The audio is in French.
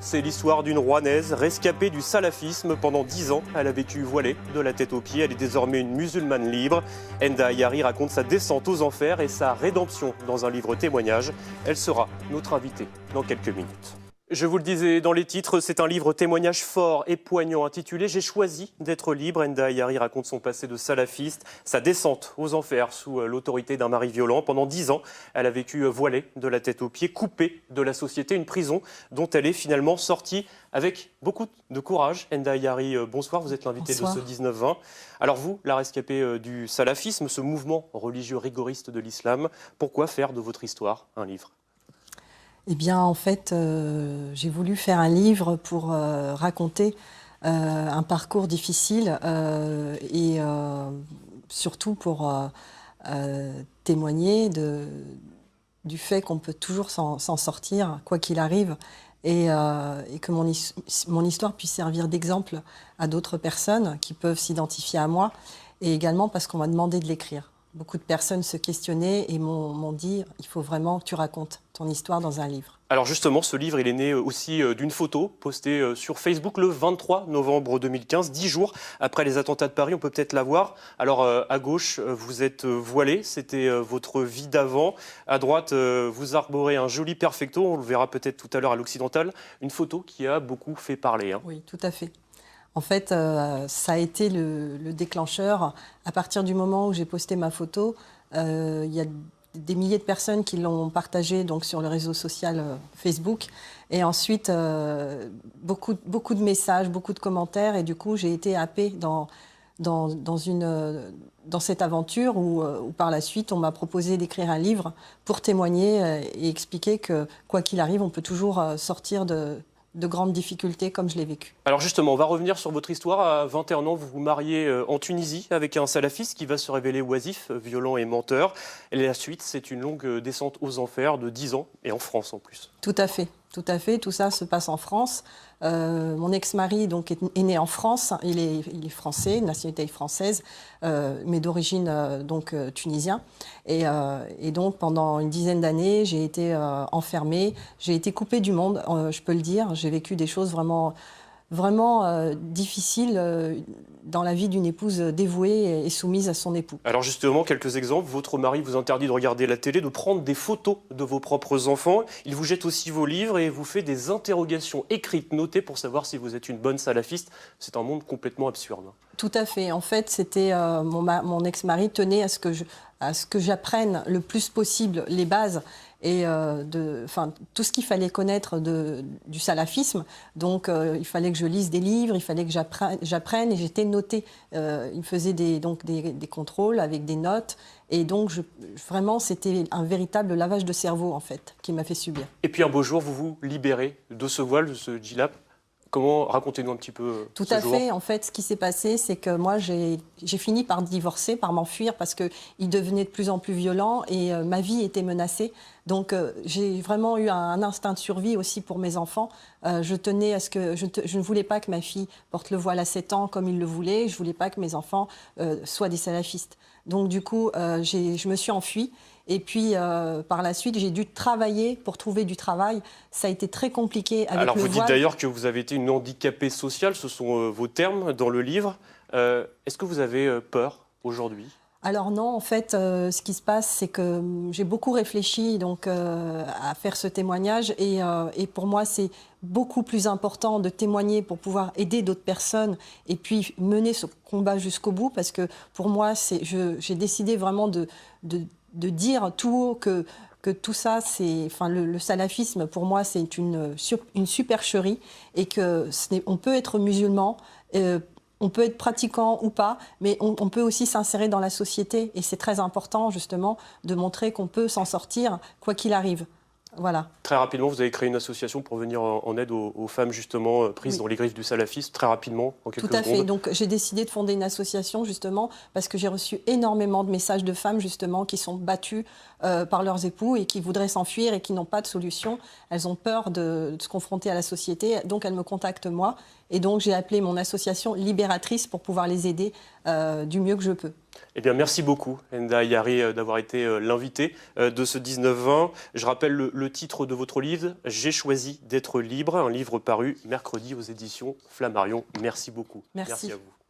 c'est l'histoire d'une Rouennaise rescapée du salafisme pendant 10 ans. Elle a vécu voilée de la tête aux pieds, elle est désormais une musulmane libre. Enda Ayari raconte sa descente aux enfers et sa rédemption dans un livre témoignage. Elle sera notre invitée dans quelques minutes. Je vous le disais dans les titres, c'est un livre témoignage fort et poignant intitulé « J'ai choisi d'être libre ». Enda Ayari raconte son passé de salafiste, sa descente aux enfers sous l'autorité d'un mari violent. Pendant 10 ans, elle a vécu voilée de la tête aux pieds, coupée de la société, une prison dont elle est finalement sortie avec beaucoup de courage. Enda Ayari, bonsoir, vous êtes l'invité de ce 19-20. Alors vous, la rescapée du salafisme, ce mouvement religieux rigoriste de l'islam, pourquoi faire de votre histoire un livre ? Eh bien, en fait, j'ai voulu faire un livre pour raconter un parcours difficile et surtout pour témoigner du fait qu'on peut toujours s'en sortir, quoi qu'il arrive, et que mon histoire puisse servir d'exemple à d'autres personnes qui peuvent s'identifier à moi, et également parce qu'on m'a demandé de l'écrire. Beaucoup de personnes se questionnaient et m'ont dit « il faut vraiment que tu racontes ton histoire dans un livre ». Alors justement, ce livre, il est né aussi d'une photo postée sur Facebook le 23 novembre 2015, 10 jours après les attentats de Paris. On peut peut-être la voir. Alors à gauche, vous êtes voilé, c'était votre vie d'avant. À droite, vous arborez un joli perfecto, on le verra peut-être tout à l'heure à l'Occidental. Une photo qui a beaucoup fait parler. Oui, tout à fait. En fait, ça a été le déclencheur. À partir du moment où j'ai posté ma photo, il y a des milliers de personnes qui l'ont partagée donc, sur le réseau social Facebook. Et ensuite, beaucoup de messages, beaucoup de commentaires. Et du coup, j'ai été happée dans cette aventure où par la suite, on m'a proposé d'écrire un livre pour témoigner et expliquer que, quoi qu'il arrive, on peut toujours sortir de grandes difficultés comme je l'ai vécu. Alors justement, on va revenir sur votre histoire. À 21 ans, vous vous mariez en Tunisie avec un salafiste qui va se révéler oisif, violent et menteur. Et la suite, c'est une longue descente aux enfers de 10 ans et en France en plus. Tout à fait. Tout à fait, tout ça se passe en France. Mon ex-mari donc est né en France, il est français, de nationalité française, mais d'origine tunisien. Et donc pendant une dizaine d'années, j'ai été enfermée, j'ai été coupée du monde, je peux le dire. J'ai vécu des choses vraiment difficiles dans la vie d'une épouse dévouée et soumise à son époux. Alors justement, quelques exemples. Votre mari vous interdit de regarder la télé, de prendre des photos de vos propres enfants. Il vous jette aussi vos livres et vous fait des interrogations écrites, notées pour savoir si vous êtes une bonne salafiste. C'est un monde complètement absurde. Tout à fait. En fait, c'était mon ex-mari tenait à ce que j'apprenne le plus possible les bases et tout ce qu'il fallait connaître du salafisme. Donc, il fallait que je lise des livres, il fallait que j'apprenne et j'étais notée. Il faisait des contrôles avec des notes. Et donc, vraiment, c'était un véritable lavage de cerveau, en fait, qui m'a fait subir. Et puis, un beau jour, vous vous libérez de ce voile, de ce djellab. Comment, racontez-nous un petit peu Tout à fait. En fait, ce qui s'est passé, c'est que moi, j'ai fini par divorcer, par m'enfuir, parce qu'il devenait de plus en plus violent et ma vie était menacée. Donc, j'ai vraiment eu un instinct de survie aussi pour mes enfants. Je tenais à ce que je ne voulais pas que ma fille porte le voile à 7 ans comme il le voulait. Je ne voulais pas que mes enfants soient des salafistes. Donc, du coup, je me suis enfuie. Et puis, par la suite, j'ai dû travailler pour trouver du travail. Ça a été très compliqué avec le voile. Alors, vous dites d'ailleurs que vous avez été une handicapée sociale. Ce sont vos termes dans le livre. Est-ce que vous avez peur aujourd'hui ? Alors non, en fait, ce qui se passe, c'est que j'ai beaucoup réfléchi donc, à faire ce témoignage. Et pour moi, c'est beaucoup plus important de témoigner pour pouvoir aider d'autres personnes et puis mener ce combat jusqu'au bout. Parce que pour moi, j'ai décidé vraiment de dire tout haut que tout ça, le salafisme, pour moi, c'est une supercherie et on peut être musulman, on peut être pratiquant ou pas, mais on peut aussi s'insérer dans la société. Et c'est très important, justement, de montrer qu'on peut s'en sortir, quoi qu'il arrive. Voilà. Très rapidement, vous avez créé une association pour venir en aide aux femmes justement prises dans les griffes du salafisme, très rapidement, en quelques secondes. Tout à fait. Donc j'ai décidé de fonder une association justement parce que j'ai reçu énormément de messages de femmes justement qui sont battues par leurs époux et qui voudraient s'enfuir et qui n'ont pas de solution. Elles ont peur de se confronter à la société, donc elles me contactent moi. Et donc j'ai appelé mon association Libératrice pour pouvoir les aider du mieux que je peux. Eh bien, merci beaucoup, Enda Ayari, d'avoir été l'invité de ce 19-20. Je rappelle le titre de votre livre, « J'ai choisi d'être libre », un livre paru mercredi aux éditions Flammarion. Merci beaucoup. Merci À vous.